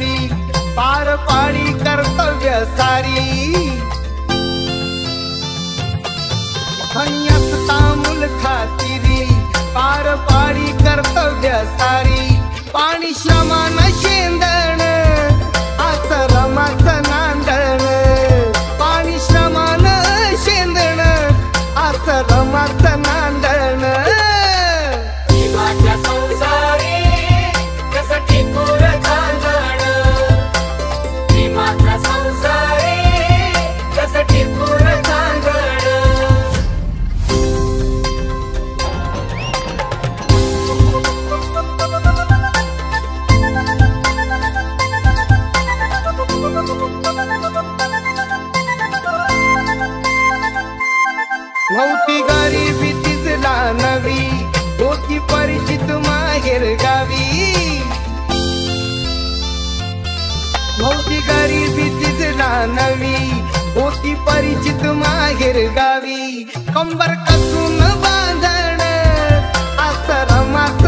नवी पार पाडी कर्तव्य सारी असता मुलखा तिरी पार पाडी कर्तव्य सारी पाणी श्रमान शेंदण आश्रमाच नांदण पाणी श्रमान शेंदण आश्रमाच नांदण जीवाच्या संसारी कसं टिपूर चांदण जीवाच्या संसारी कसं टिपूर चांदण नव्हती गरिबी तिजला नवी होती परिचित माहेर गावी नव्हती गरिबी तिजला नवी होती परिचित माहेर गावी कंबर कसून बांधण आश्रमात